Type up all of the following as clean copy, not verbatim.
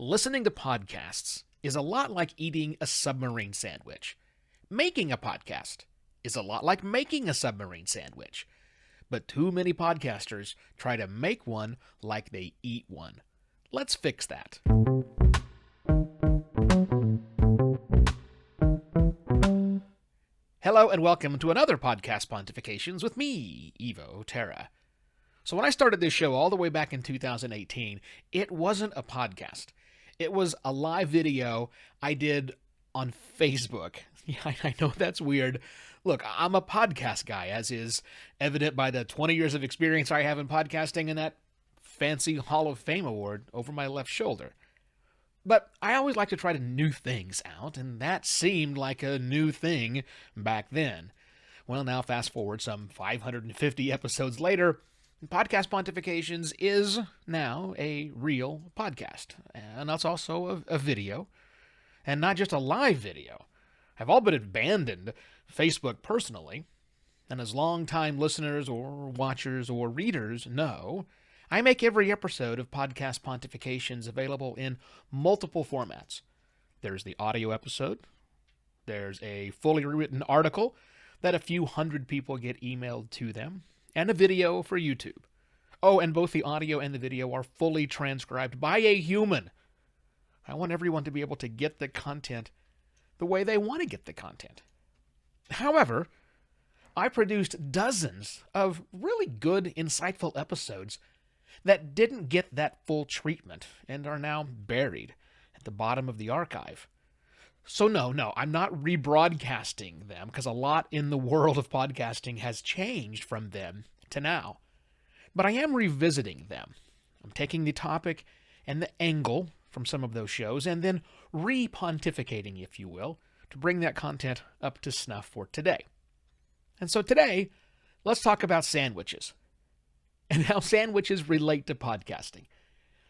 Listening to podcasts is a lot like eating a submarine sandwich. Making a podcast is a lot like making a submarine sandwich. But too many podcasters try to make one like they eat one. Let's fix that. Hello and welcome to another Podcast Pontifications with me, Evo Terra. So when I started this show all the way back in 2018, it wasn't a podcast. It was a live video I did on Facebook. Yeah, I know that's weird. Look, I'm a podcast guy, as is evident by the 20 years of experience I have in podcasting and that fancy Hall of Fame award over my left shoulder. But I always like to try new things out, and that seemed like a new thing back then. Well, now fast forward some 550 episodes later, Podcast Pontifications is now a real podcast, and that's also a video, and not just a live video. I've all but abandoned Facebook personally, and as long-time listeners or watchers or readers know, I make every episode of Podcast Pontifications available in multiple formats. There's the audio episode, there's a fully written article that a few hundred people get emailed to them, and a video for YouTube. Oh, and both the audio and the video are fully transcribed by a human. I want everyone to be able to get the content the way they want to get the content. However, I produced dozens of really good, insightful episodes that didn't get that full treatment and are now buried at the bottom of the archive. So no, I'm not rebroadcasting them because a lot in the world of podcasting has changed from then to now. But I am revisiting them. I'm taking the topic and the angle from some of those shows and then re-pontificating, if you will, to bring that content up to snuff for today. And so today, let's talk about sandwiches and how sandwiches relate to podcasting.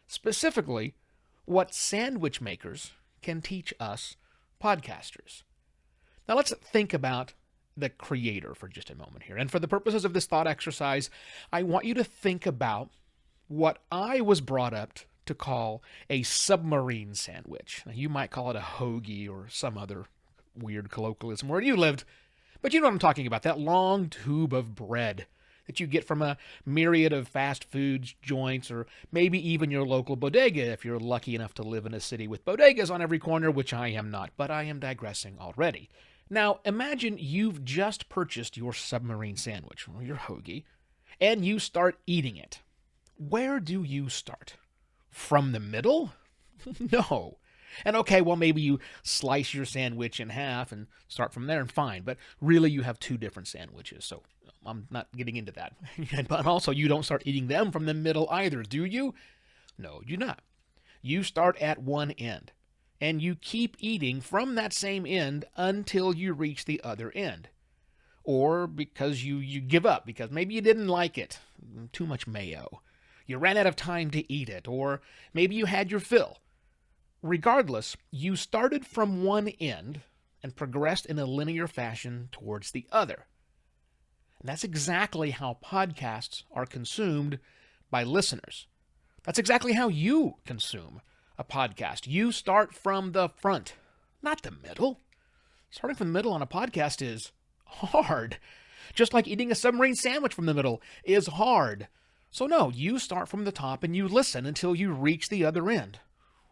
Specifically, what sandwich makers can teach us podcasters. Now let's think about the creator for just a moment here. And for the purposes of this thought exercise, I want you to think about what I was brought up to call a submarine sandwich. Now, you might call it a hoagie or some other weird colloquialism where you lived, but you know what I'm talking about, that long tube of bread that you get from a myriad of fast food joints or maybe even your local bodega if you're lucky enough to live in a city with bodegas on every corner, which I am not, but I am digressing already. Now, imagine you've just purchased your submarine sandwich, or your hoagie, and you start eating it. Where do you start? From the middle? No. And okay, well, maybe you slice your sandwich in half and start from there, and fine. But really, you have two different sandwiches, so I'm not getting into that. But also, you don't start eating them from the middle either, do you? No, you do not. You start at one end, and you keep eating from that same end until you reach the other end. Or because you give up, because maybe you didn't like it, too much mayo. You ran out of time to eat it, or maybe you had your fill. Regardless, you started from one end and progressed in a linear fashion towards the other. And that's exactly how podcasts are consumed by listeners. That's exactly how you consume a podcast. You start from the front, not the middle. Starting from the middle on a podcast is hard. Just like eating a submarine sandwich from the middle is hard. So no, you start from the top and you listen until you reach the other end.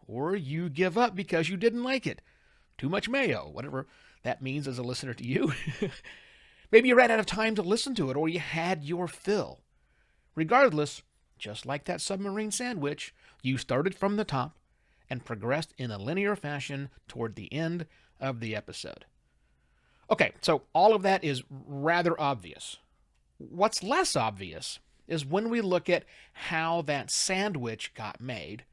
Or you give up because you didn't like it. Too much mayo, whatever that means as a listener to you. Maybe you ran out of time to listen to it, or you had your fill. Regardless, just like that submarine sandwich, you started from the top and progressed in a linear fashion toward the end of the episode. Okay, so all of that is rather obvious. What's less obvious is when we look at how that sandwich got made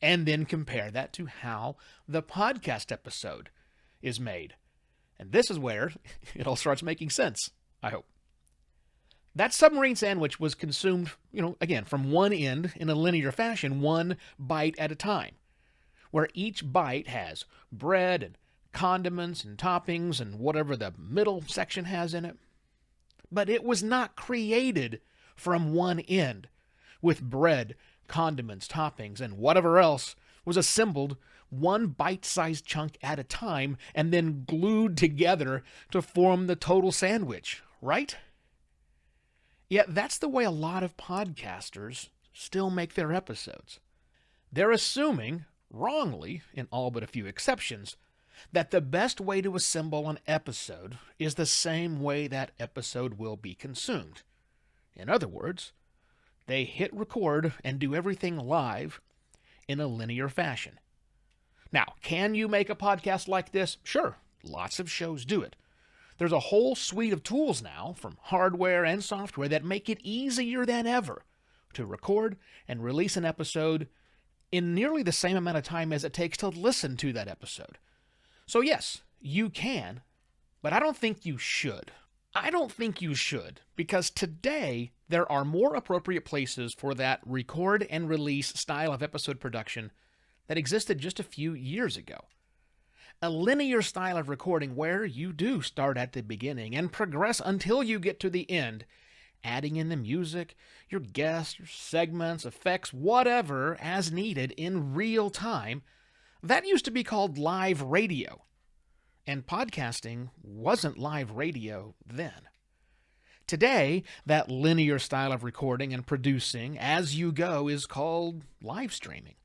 and then compare that to how the podcast episode is made. And this is where it all starts making sense, I hope. That submarine sandwich was consumed, again, from one end in a linear fashion, one bite at a time, where each bite has bread and condiments and toppings and whatever the middle section has in it. But it was not created from one end with bread, condiments, toppings, and whatever else was assembled one bite-sized chunk at a time and then glued together to form the total sandwich, right? Yet that's the way a lot of podcasters still make their episodes. They're assuming, wrongly, in all but a few exceptions, that the best way to assemble an episode is the same way that episode will be consumed. In other words, they hit record and do everything live in a linear fashion. Now, can you make a podcast like this? Sure, lots of shows do it. There's a whole suite of tools now, from hardware and software, that make it easier than ever to record and release an episode in nearly the same amount of time as it takes to listen to that episode. So yes, you can, but I don't think you should. Because today there are more appropriate places for that record and release style of episode production that existed just a few years ago. A linear style of recording where you do start at the beginning and progress until you get to the end, adding in the music, your guests, your segments, effects, whatever, as needed in real time. That used to be called live radio. And podcasting wasn't live radio then. Today, that linear style of recording and producing as you go is called live streaming,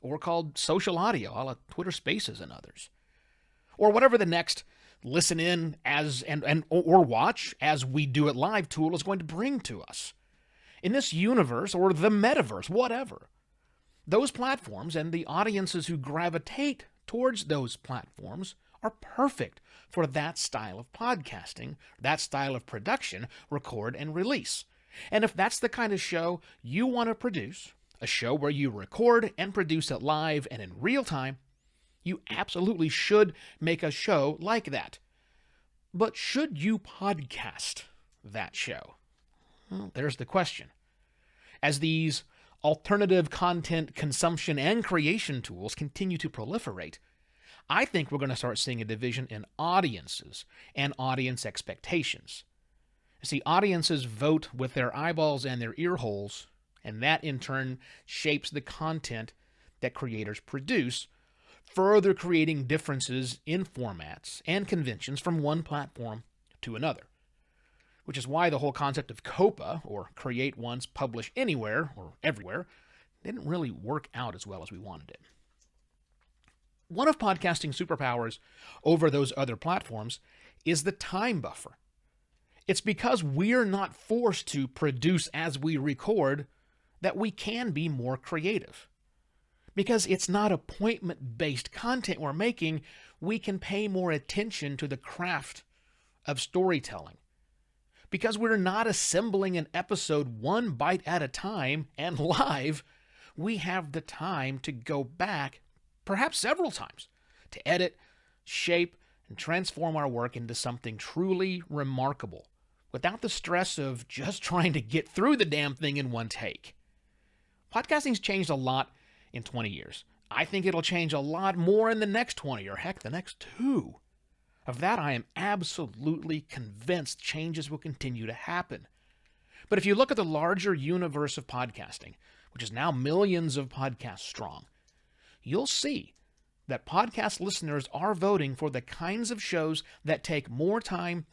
or called social audio, a la Twitter Spaces and others. Or whatever the next listen in as or watch as we do it live tool is going to bring to us. In this universe, or the metaverse, whatever. Those platforms and the audiences who gravitate towards those platforms are perfect for that style of podcasting, that style of production, record and release. And if that's the kind of show you want to produce, a show where you record and produce it live and in real time, you absolutely should make a show like that. But should you podcast that show? Well, there's the question. As these alternative content consumption and creation tools continue to proliferate, I think we're going to start seeing a division in audiences and audience expectations. See, audiences vote with their eyeballs and their ear holes, and that in turn shapes the content that creators produce, further creating differences in formats and conventions from one platform to another. Which is why the whole concept of COPA, or create once, publish anywhere, or everywhere, didn't really work out as well as we wanted it. One of podcasting's superpowers over those other platforms is the time buffer. It's because we're not forced to produce as we record that we can be more creative. Because it's not appointment-based content we're making, we can pay more attention to the craft of storytelling. Because we're not assembling an episode one bite at a time and live, we have the time to go back, perhaps several times, to edit, shape, and transform our work into something truly remarkable, without the stress of just trying to get through the damn thing in one take. Podcasting's changed a lot in 20 years. I think it'll change a lot more in the next 20, or heck, the next 2. Of that, I am absolutely convinced changes will continue to happen. But if you look at the larger universe of podcasting, which is now millions of podcasts strong, you'll see that podcast listeners are voting for the kinds of shows that take more time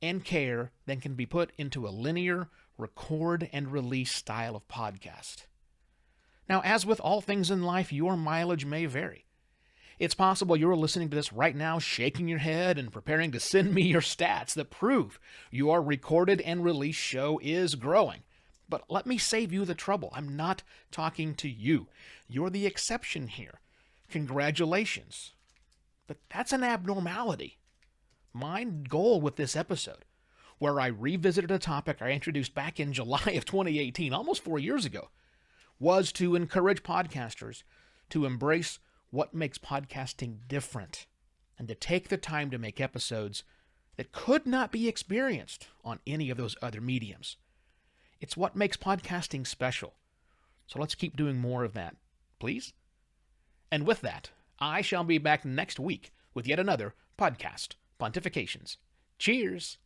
and care than can be put into a linear, record and release style of podcast. Now, as with all things in life, your mileage may vary. It's possible you're listening to this right now, shaking your head and preparing to send me your stats that prove your recorded and released show is growing. But let me save you the trouble. I'm not talking to you. You're the exception here. Congratulations. But that's an abnormality. My goal with this episode, where I revisited a topic I introduced back in July of 2018, almost 4 years ago, was to encourage podcasters to embrace what makes podcasting different and to take the time to make episodes that could not be experienced on any of those other mediums. It's what makes podcasting special. So let's keep doing more of that, please. And with that, I shall be back next week with yet another podcast, Pontifications. Cheers!